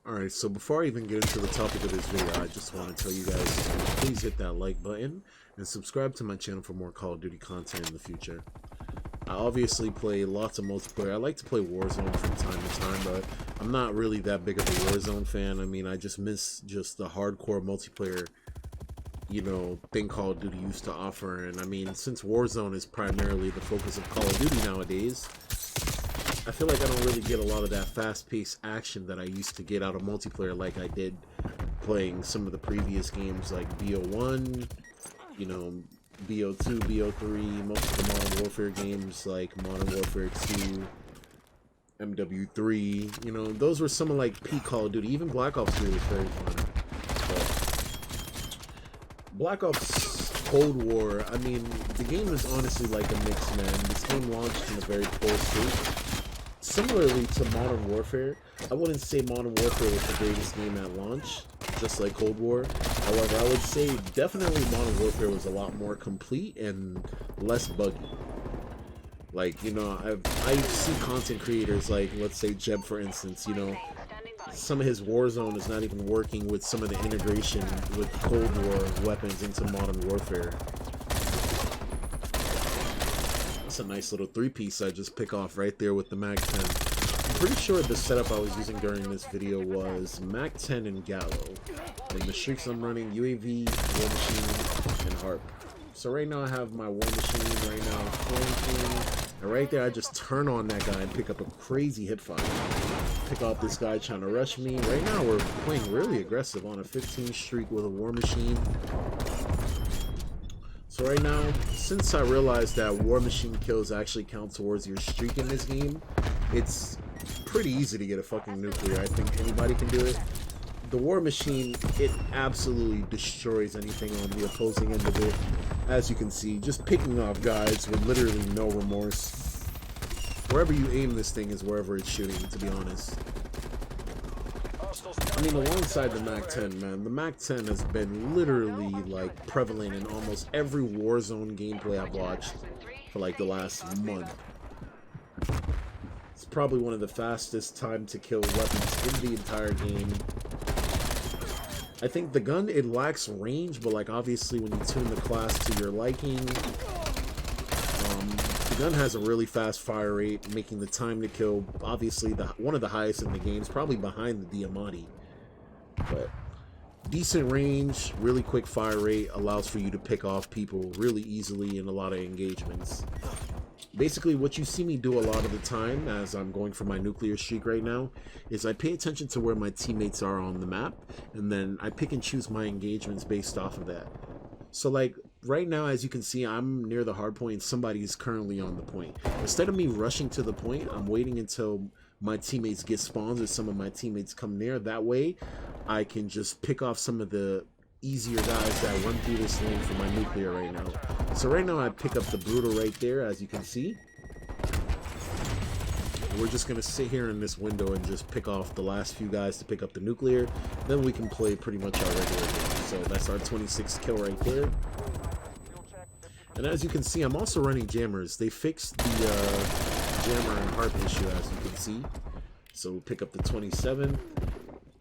Alright, so before I even get into the topic of this video, I just want to tell you guys to please hit that like button and subscribe to my channel for more Call of Duty content in the future. I obviously play lots of multiplayer. I like to play Warzone from time to time, but I'm not really that big of a Warzone fan. I mean, I just miss just the hardcore multiplayer, you know, thing Call of Duty used to offer. And I mean, since Warzone is primarily the focus of Call of Duty nowadays, I feel like I don't really get a lot of that fast-paced action that I used to get out of multiplayer like I did playing some of the previous games like BO1, you know, BO2, BO3, most of the Modern Warfare games like Modern Warfare 2, MW3, you know, those were some of like peak Call of Duty. Even Black Ops 3 was very fun. But Black Ops Cold War, I mean, the game is honestly like a mix, man. This game launched in a very poor state. Similarly to Modern Warfare, I wouldn't say Modern Warfare was the greatest game at launch, just like Cold War. However, I would say definitely Modern Warfare was a lot more complete and less buggy. Like, you know, I see content creators like, let's say Jeb, for instance, you know, some of his Warzone is not even working with some of the integration with Cold War weapons into Modern Warfare. That's a nice little three-piece I just pick off right there with the MAC-10. I'm pretty sure the setup I was using during this video was MAC-10 and Gallo. And the streaks I'm running, UAV, War Machine, and Harp. So right now I have my War Machine, right now flanking, and right there I just turn on that guy and pick up a crazy hip fire. Pick off this guy trying to rush me. Right now we're playing really aggressive on a 15 streak with a War Machine. So right now, since I realized that War Machine kills actually count towards your streak in this game, it's pretty easy to get a fucking nuclear. I think anybody can do it. The War Machine, it absolutely destroys anything on the opposing end of it. As you can see, just picking off guys with literally no remorse. Wherever you aim this thing is wherever it's shooting, to be honest. I mean, alongside the MAC-10, man, the MAC-10 has been literally, like, prevalent in almost every Warzone gameplay I've watched for, like, the last month. It's probably one of the fastest time to kill weapons in the entire game. I think the gun, it lacks range, but, like, obviously when you tune the class to your liking, the gun has a really fast fire rate, making the time to kill, obviously, one of the highest in the game. It's probably behind the Diamante. But decent range, really quick fire rate, allows for you to pick off people really easily in a lot of engagements. Basically, what you see me do a lot of the time as I'm going for my nuclear streak right now is I pay attention to where my teammates are on the map, and then I pick and choose my engagements based off of that. So, like, right now, as you can see, I'm near the hard point and somebody is currently on the point. Instead of me rushing to the point, I'm waiting until my teammates get spawns or some of my teammates come near. That way, I can just pick off some of the easier guys that run through this lane for my nuclear right now. So right now, I pick up the Brutal right there, as you can see. And we're just going to sit here in this window and just pick off the last few guys to pick up the nuclear. Then we can play pretty much our regular game. So that's our 26th kill right there. And as you can see, I'm also running jammers. They fixed the jammer and harp issue, as you can see. So we'll pick up the 27.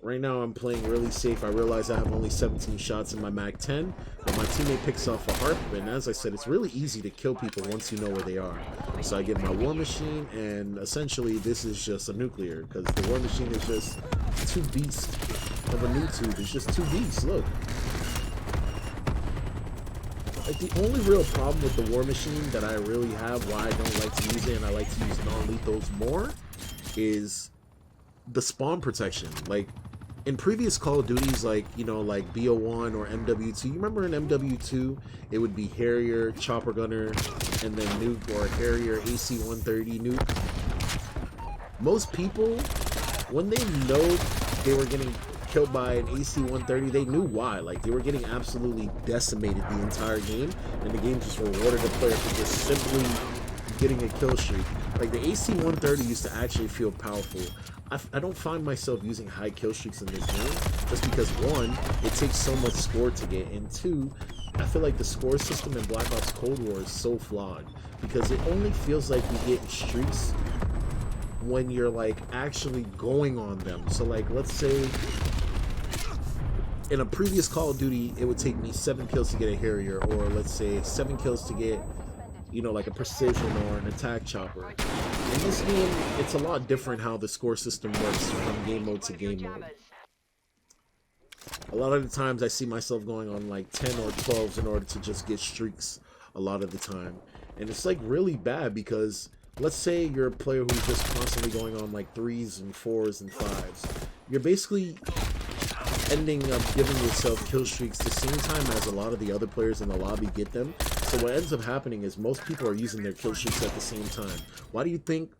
Right now I'm playing really safe. I realize I have only 17 shots in my MAC-10, but my teammate picks off a harp, and as I said, it's really easy to kill people once you know where they are. So I get my War Machine, and essentially this is just a nuclear, because the War Machine is just two beasts of a new tube. It's just two beasts, look. Like, the only real problem with the War Machine that I really have, why I don't like to use it and I like to use non-lethals more, is the spawn protection. Like, in previous Call of Duties, like, you know, like BO1 or MW2, you remember in MW2, it would be Harrier, Chopper Gunner, and then Nuke, or Harrier, AC-130, Nuke. Most people, when they know they were getting killed by an AC-130, they knew why. Like, they were getting absolutely decimated the entire game, and the game just rewarded the player for just simply getting a kill streak. Like, the AC-130 used to actually feel powerful. I don't find myself using high kill streaks in this game, just because, one, it takes so much score to get, and two, I feel like the score system in Black Ops Cold War is so flawed, because it only feels like you get streaks when you're like actually going on them. So like, let's say in a previous Call of Duty, it would take me 7 kills to get a Harrier, or let's say 7 kills to get, you know, like a precision or an attack chopper. In this game, it's a lot different how the score system works from game mode to game mode. A lot of the times I see myself going on like 10 or 12s in order to just get streaks a lot of the time. And it's like really bad because let's say you're a player who's just constantly going on like 3s and 4s and 5s. You're basically ending up giving yourself kill streaks the same time as a lot of the other players in the lobby get them. So what ends up happening is most people are using their kill streaks at the same time. Why do you think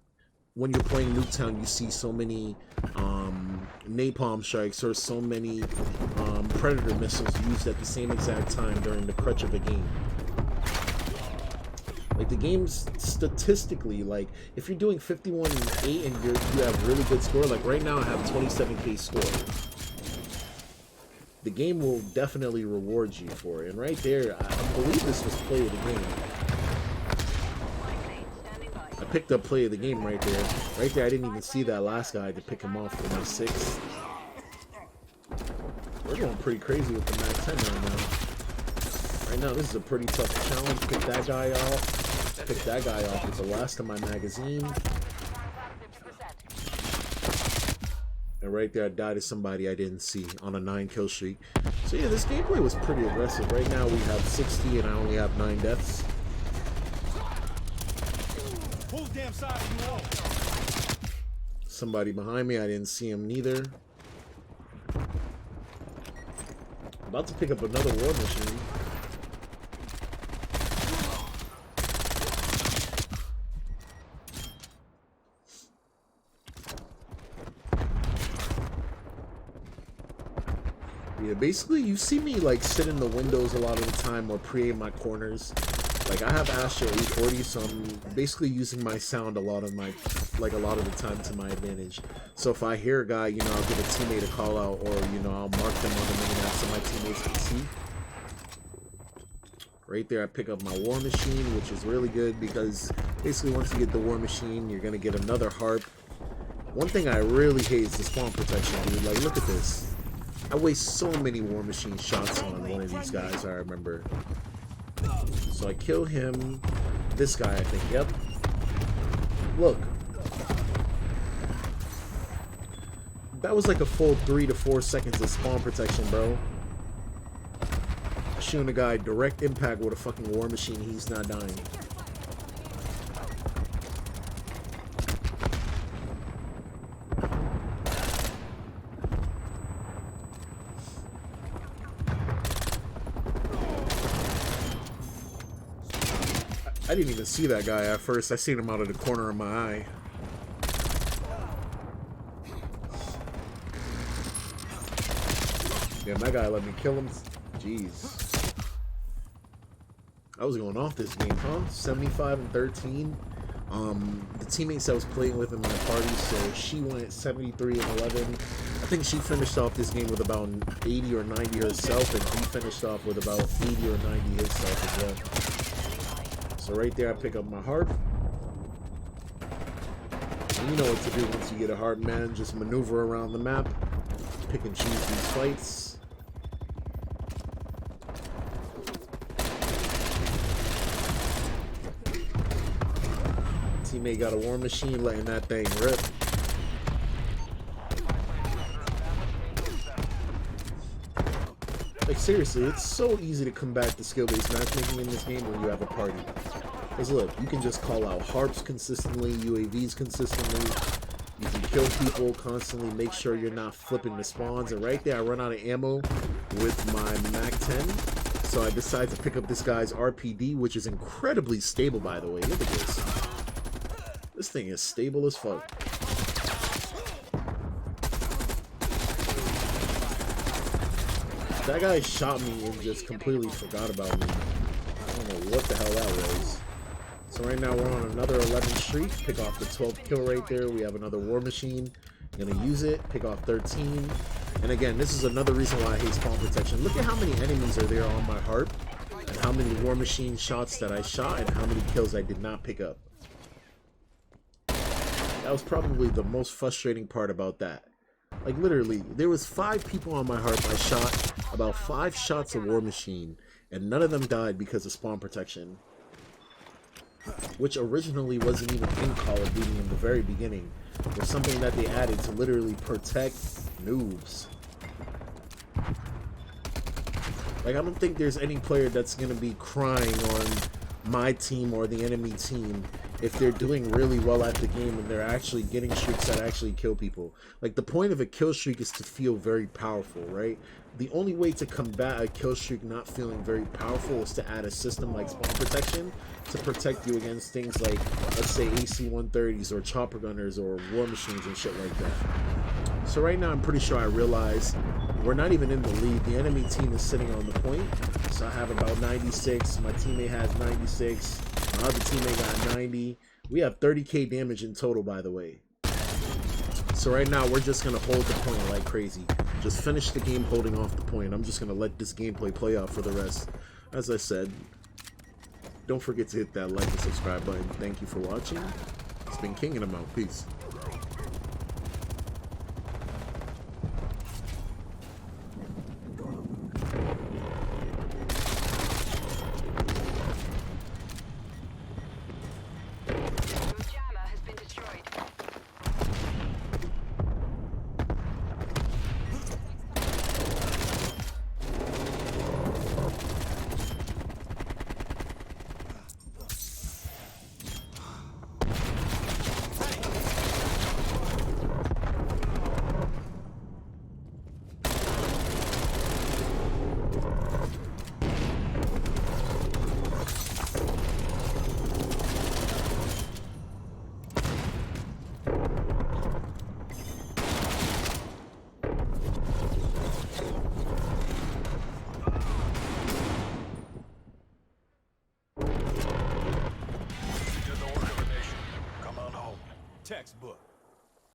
when you're playing Nuketown you see so many napalm strikes or so many predator missiles used at the same exact time during the crutch of the game? Like, the game's statistically, like, if you're doing 51-8 and you have really good score, like right now I have 27k score. The game will definitely reward you for it. And right there, I believe this was play of the game. I picked up play of the game right there. Right there, I didn't even see that last guy to pick him off for my 6. We're going pretty crazy with the MAC-10 right now. Right now, this is a pretty tough challenge. Pick that guy off. Pick that guy off with the last of my magazine. And right there, I died to somebody I didn't see on a 9 kill streak. So yeah, this gameplay was pretty aggressive. Right now we have 60 and I only have 9 deaths. Somebody behind me, I didn't see him neither. About to pick up another war machine. Yeah, basically you see me like sit in the windows a lot of the time or pre in my corners. Like I have Astro 840, so I'm basically using my sound a lot of the time to my advantage. So if I hear a guy, you know, I'll give a teammate a call out, or you know, I'll mark them on the minimap so my teammates can see. Right there, I pick up my war machine, which is really good because basically once you get the war machine, you're gonna get another harp. One thing I really hate is the spawn protection, dude. Like, look at this. I waste so many war machine shots on one of these guys, I remember. So I kill him. This guy, I think. Yep. Look. That was like a full 3 to 4 seconds of spawn protection, bro. Shooting a guy direct impact with a fucking war machine, he's not dying. I didn't even see that guy at first. I seen him out of the corner of my eye. Damn, that guy let me kill him. Jeez. I was going off this game, huh? 75 and 13. The teammates I was playing with in my party, so she went 73 and 11. I think she finished off this game with about 80 or 90 herself, and he finished off with about 80 or 90 himself as well. So right there, I pick up my harp. And you know what to do once you get a harp, man. Just maneuver around the map. Pick and choose these fights. Teammate got a war machine, letting that thing rip. Like, seriously, it's so easy to combat the skill-based matchmaking in this game when you have a party. Because look, you can just call out harps consistently, UAVs consistently, you can kill people constantly, make sure you're not flipping the spawns, and right there I run out of ammo with my MAC-10, so I decide to pick up this guy's RPD, which is incredibly stable, by the way. Look at this. This thing is stable as fuck. That guy shot me and just completely forgot about me. I don't know what the hell that was. So right now we're on another 11 streak. Pick off the 12th kill right there. We have another war machine. I'm gonna use it. Pick off 13. And again, this is another reason why I hate spawn protection. Look at how many enemies are there on my harp, and how many war machine shots that I shot, and how many kills I did not pick up. That was probably the most frustrating part about that. Like, literally, there was 5 people on my heart. I shot about 5 shots of War Machine, and none of them died because of spawn protection, which originally wasn't even in Call of Duty in the very beginning. It was something that they added to literally protect noobs. Like, I don't think there's any player that's going to be crying on my team or the enemy team if they're doing really well at the game and they're actually getting streaks that actually kill people. Like, the point of a kill streak is to feel very powerful, right? The only way to combat a kill streak not feeling very powerful is to add a system like spawn protection to protect you against things like, let's say, AC-130s or chopper gunners or war machines and shit like that. So right now I'm pretty sure I realize we're not even in the lead. The enemy team is sitting on the point. So I have about 96. My teammate has 96. My other teammate got 90. We have 30k damage in total, by the way. So right now we're just going to hold the point like crazy. Just finish the game holding off the point. I'm just going to let this gameplay play out for the rest. As I said, don't forget to hit that like and subscribe button. Thank you for watching. It's been King and I'm out. Peace. Textbook.